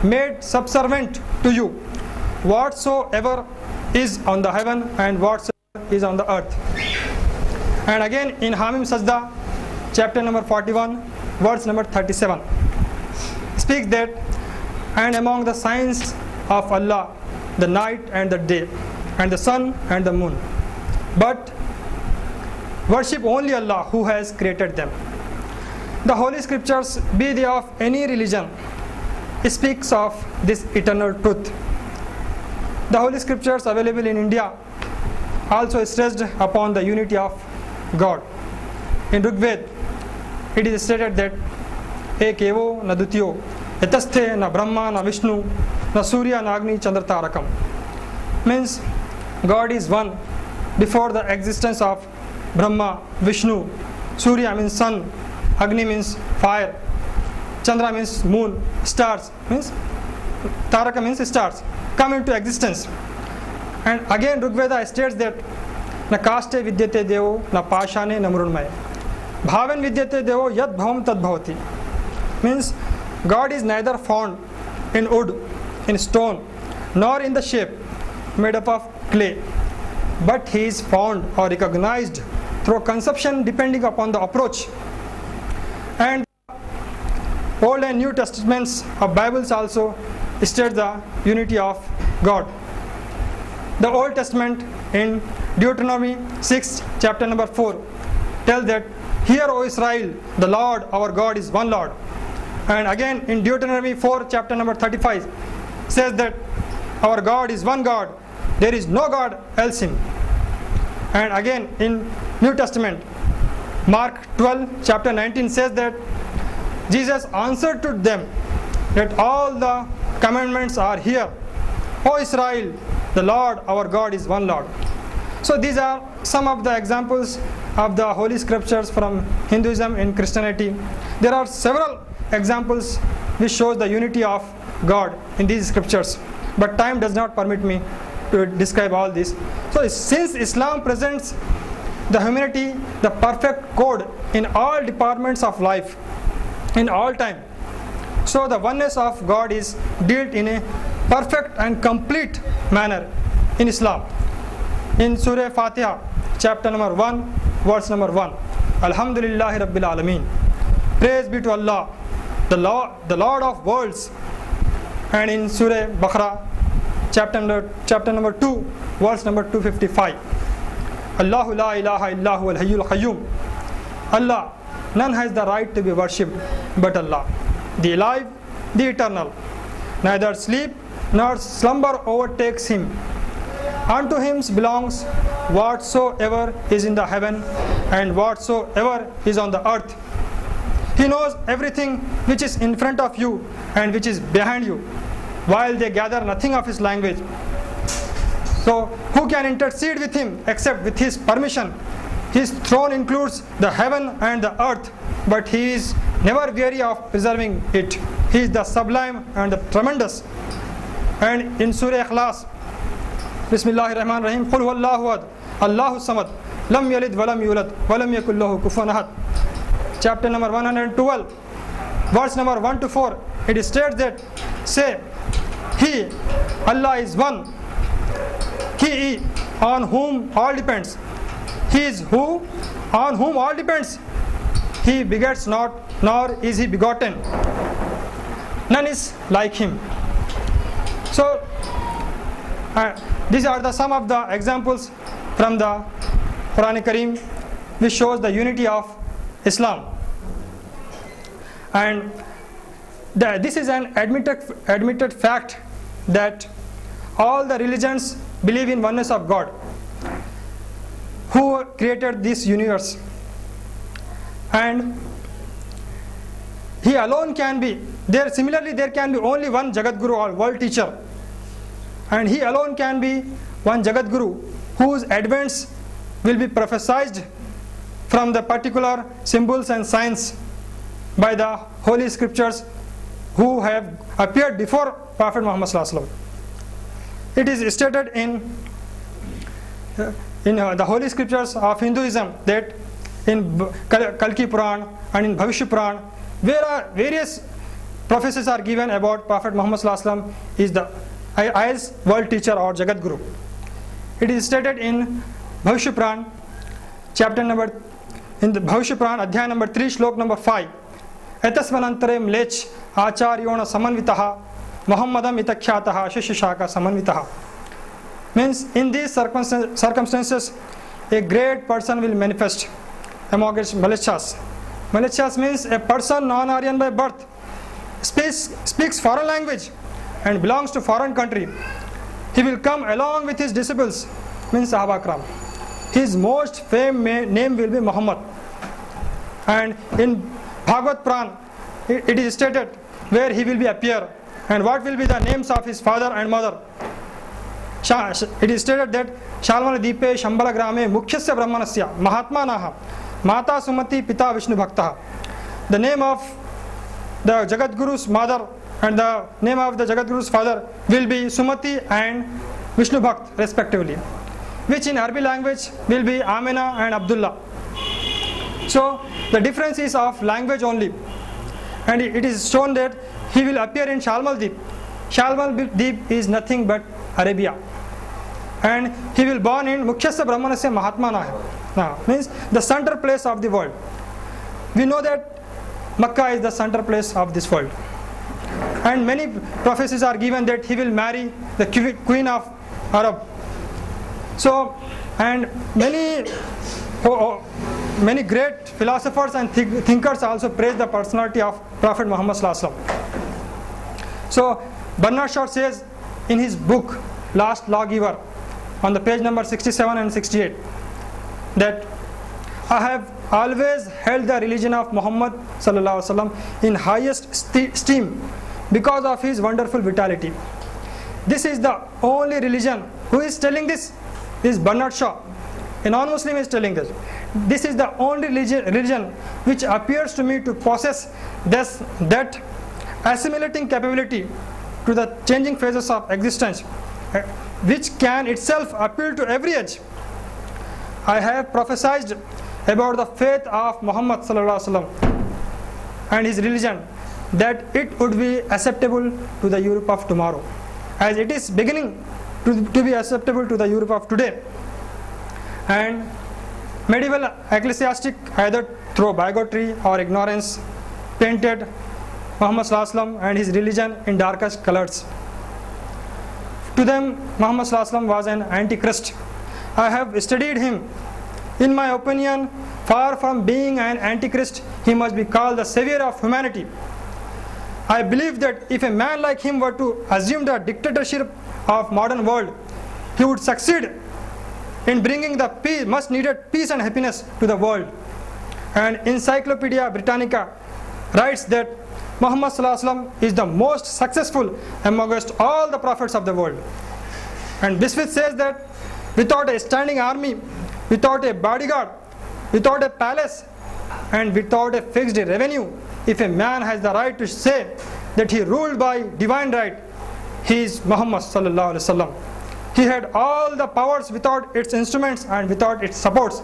made subservient to you whatsoever is on the heaven and whatsoever is on the earth. And again in Hamim Sajda, chapter number 41, verse number 37, speaks that, and among the signs of Allah, the night and the day, and the sun and the moon. But worship only Allah who has created them. The Holy Scriptures, be they of any religion, speaks of this eternal truth. The Holy Scriptures available in India also stressed upon the unity of God. In Rig Veda, it is stated that Ek evo na dutiyo, yatasthe na Brahma na Vishnu na Surya na Agni Chandra Tarakam. Means God is one before the existence of Brahma, Vishnu. Surya means sun, Agni means fire, Chandra means moon, stars means Taraka means stars come into existence. And again Rig Veda states that na kaste vidyate devo na pashane na mrunmaya bhavan vidyate devo yad bhavam tad bhavati. Means God is neither found in wood, in stone, nor in the shape made up of clay, but he is found or recognized through conception depending upon the approach. And Old and New Testaments of Bibles also state the unity of God. The Old Testament in Deuteronomy 6 chapter number 4 tells that, hear O Israel, the Lord our God is one Lord. And again in Deuteronomy 4 chapter number 35 says that our God is one God, there is no God else him. And again in New Testament, Mark 12 chapter 19 says that Jesus answered to them that all the commandments are here. O Israel, the Lord our God is one Lord. So these are some of the examples of the Holy Scriptures from Hinduism and Christianity. There are several examples which shows the unity of God in these scriptures, but time does not permit me to describe all this. So since Islam presents the humanity the perfect code in all departments of life in all time, so the oneness of God is dealt in a perfect and complete manner in Islam. In Surah Fatiha chapter number 1 verse number 1, Alhamdulillahi Rabbil Alameen, praise be to Allah, the Lord of worlds. And in Surah Baqarah chapter number 2 verse number 255, Allahu la ilaha illahu al-hayyul qayyum, Allah, none has the right to be worshipped but Allah, the alive, the eternal, neither sleep nor slumber overtakes him. Unto him belongs whatsoever is in the heaven and whatsoever is on the earth. He knows everything which is in front of you and which is behind you, while they gather nothing of his language. So who can intercede with him except with his permission? His throne includes the heaven and the earth, but he is never weary of preserving it. He is the sublime and the tremendous. And in Surah Ikhlas, Bismillahir Rahmanir Rahim, Qul huwallahu ahad, Allahu samad, lam yalid walam yulad, walam yakul lahu kufuwan ahad. Chapter number 112, verse number 1 to 4, it states that, say, He, Allah is one, He on whom all depends, He is who on whom all depends, He begets not, nor is He begotten, none is like Him. So, these are some of the examples from the Quran Kareem which shows the unity of Islam. And this is an admitted fact that all the religions believe in oneness of God who created this universe, and He alone can be there. Similarly, there can be only one Jagat Guru or world teacher, and He alone can be one Jagat Guru whose advents will be prophesied from the particular symbols and signs by the Holy Scriptures who have appeared before Prophet Muhammad Sallallahu Alaihi Wasallam. It is stated in the Holy Scriptures of Hinduism that in Kalki Puran and in Bhavishya Puran, there are various prophecies are given about Prophet Muhammad Sallallahu Alaihi Wasallam is the as world teacher or Jagat Guru. It is stated in Bhavishya Puran, in the Bhavishya Puran, Adhyay number 3, Shlok number 5. Etasmanantare mlech acharyona samanvitaha Muhammadam itakhyataha shishishaka samanvitaha. Means in these circumstances, a great person will manifest among its Malechas. Malechas means a person non-Aryan by birth, speaks foreign language and belongs to foreign country. He will come along with his disciples, means Sahaba Kram. His most famous name will be Muhammad. And in Bhagavad Puran, it is stated where he will be appear and what will be the names of his father and mother. It is stated that Shalmana Deepe Shambhala Grame Mukhyasya Brahmanasya Mahatma Naha Mata Sumati Pita Vishnu Bhaktaha. The name of the Jagat Guru's mother and the name of the Jagat Guru's father will be Sumati and Vishnu Bhakt respectively, which in Arabic language will be Amina and Abdullah. So the difference is of language only, and it is shown that he will appear in Shalmal Deep. Shalmal Deep is nothing but Arabia, and he will born in Mukhyasya Brahmanasya Mahatma Naha, means the center place of the world. We know that Makkah is the center place of this world, and many prophecies are given that he will marry the queen of Arab. So, and many great philosophers and thinkers also praise the personality of Prophet Muhammad Sallallahu Alaihi Wasallam. So Bernard Shaw says in his book Last Lawgiver on the page number 67 and 68 that I have always held the religion of Muhammad Sallallahu Alaihi Wasallam in highest esteem because of his wonderful vitality. This is the only religion. Who is telling this? This is Bernard Shaw. A non-Muslim is telling this. This is the only religion which appears to me to possess that assimilating capability to the changing phases of existence, which can itself appeal to every age. I have prophesied about the faith of Muhammad Sallallahu Alaihi Wasallam and his religion that it would be acceptable to the Europe of tomorrow, as it is beginning to be acceptable to the Europe of today. And medieval ecclesiastic, either through bigotry or ignorance, painted Muhammad Sallallahu Alaihi Wasallam and his religion in darkest colors. To them, Muhammad Sallallahu Alaihi Wasallam was an antichrist. I have studied him. In my opinion, far from being an antichrist, he must be called the savior of humanity. I believe that if a man like him were to assume the dictatorship of modern world, he would succeed in bringing the much needed peace and happiness to the world. And Encyclopedia Britannica writes that Muhammad Sallallahu Alaihi Wasallam is the most successful amongst all the prophets of the world. And Biswith says that without a standing army, without a bodyguard, without a palace, and without a fixed revenue, if a man has the right to say that he ruled by divine right, he is Muhammad Sallallahu Alaihi Wasallam. He had all the powers without its instruments and without its supports.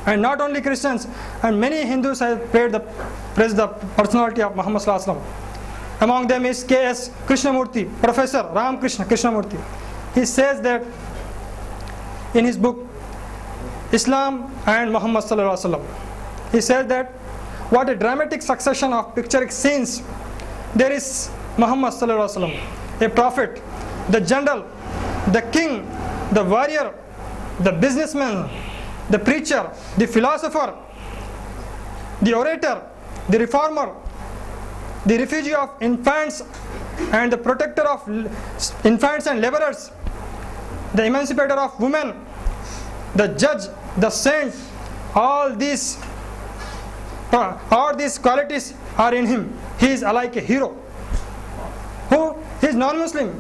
And not only Christians, and many Hindus have praised the personality of Muhammad Sallallahu Alaihi Wasallam. Among them is K.S. Krishnamurti, Professor Ramakrishna Krishnamurti. He says that in his book Islam and Muhammad Sallallahu Alaihi Wasallam, he says that what a dramatic succession of picturesque scenes. There is Muhammad Sallallahu Alaihi Wasallam, a prophet, the general, the king, the warrior, the businessman, the preacher, the philosopher, the orator, the reformer, the refugee of infants and the protector of infants and laborers, the emancipator of women, the judge, the saint. All these qualities are in him. He is like a hero. Who? He is non-Muslim,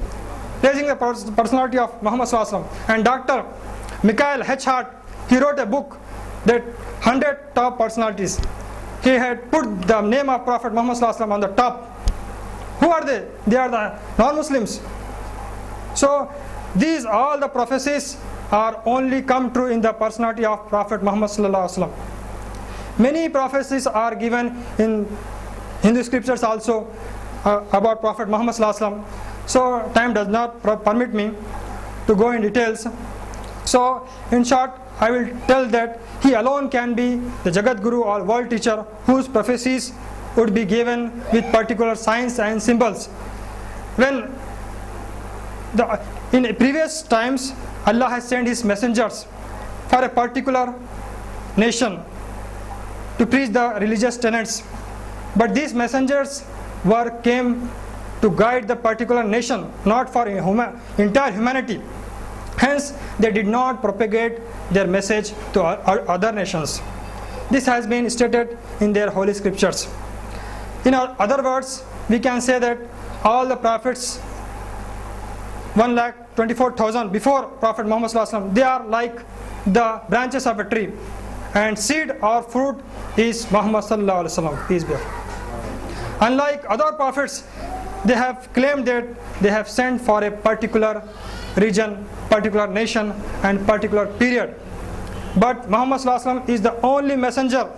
praising the personality of Muhammad Sallallahu Alaihi Wasallam. And Dr. Michael H. Hart, he wrote a book that 100 top personalities. He had put the name of Prophet Muhammad Sallallahu Alaihi Wasallam on the top. Who are they? They are the non-Muslims. So these all the prophecies are only come true in the personality of Prophet Muhammad Sallallahu Alaihi Wasallam. Many prophecies are given in Hindu scriptures also about Prophet Muhammad sallallahu alaihi wasallam. So time does not permit me to go in details. So in short, I will tell that he alone can be the Jagat Guru or world teacher whose prophecies would be given with particular signs and symbols. When in previous times, Allah has sent His messengers for a particular nation to preach the religious tenets, but these messengers came to guide the particular nation, not for entire humanity. Hence, they did not propagate their message to other nations. This has been stated in their holy scriptures. In other words, we can say that all the prophets, 1,24,000 before Prophet Muhammad sallallahu alaihi wasallam, they are like the branches of a tree, and seed or fruit is Muhammad sallallahu alaihi wasallam, peace be upon him. Unlike other prophets, they have claimed that they have sent for a particular region, particular nation, and particular period. But Muhammad sallallahu alaihi wasallam is the only messenger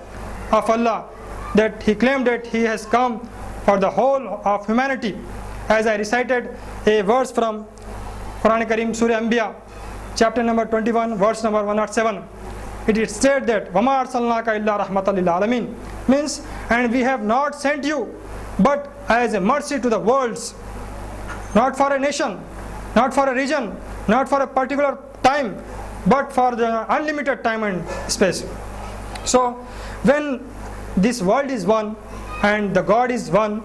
of Allah that he claimed that he has come for the whole of humanity. As I recited a verse from Quran Kareem, Surah Anbiya, chapter number 21, verse number 107. It is said that وَمَا أَرْسَلْنَاكَ إِلَّا رَحْمَةً لِلْعَالَمِينَ, means, and we have not sent you but as a mercy to the worlds, not for a nation, not for a region, not for a particular time, but for the unlimited time and space. So when this world is one and the God is one,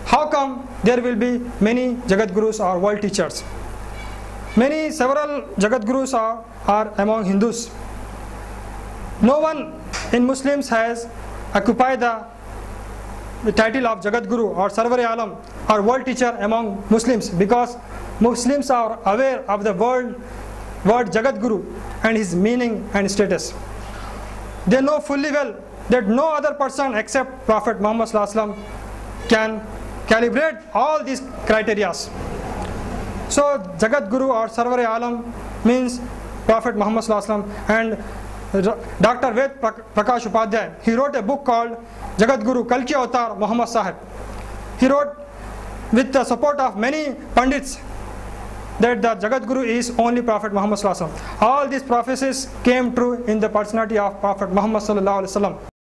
how come there will be many Jagat Gurus or world teachers? Several Jagat Gurus are among Hindus. No one in Muslims has occupied the title of Jagat Guru or Sarvar-e-Alam or world teacher among Muslims, because Muslims are aware of the word Jagat Guru and his meaning and status. They know fully well that no other person except Prophet Muhammad sallallahu alaihi wasallam can calibrate all these criteria. So Jagat Guru or Sarvar-e-Alam means Prophet Muhammad sallallahu alaihi wasallam. And Dr. Ved Prakash Upadhyay, he wrote a book called Jagat Guru Kalki Avatar Muhammad Sahib. He wrote with the support of many Pandits that the Jagat Guru is only Prophet Muhammad sallallahu alaihi wasallam. All these prophecies came true in the personality of Prophet Muhammad sallallahu alaihi wasallam.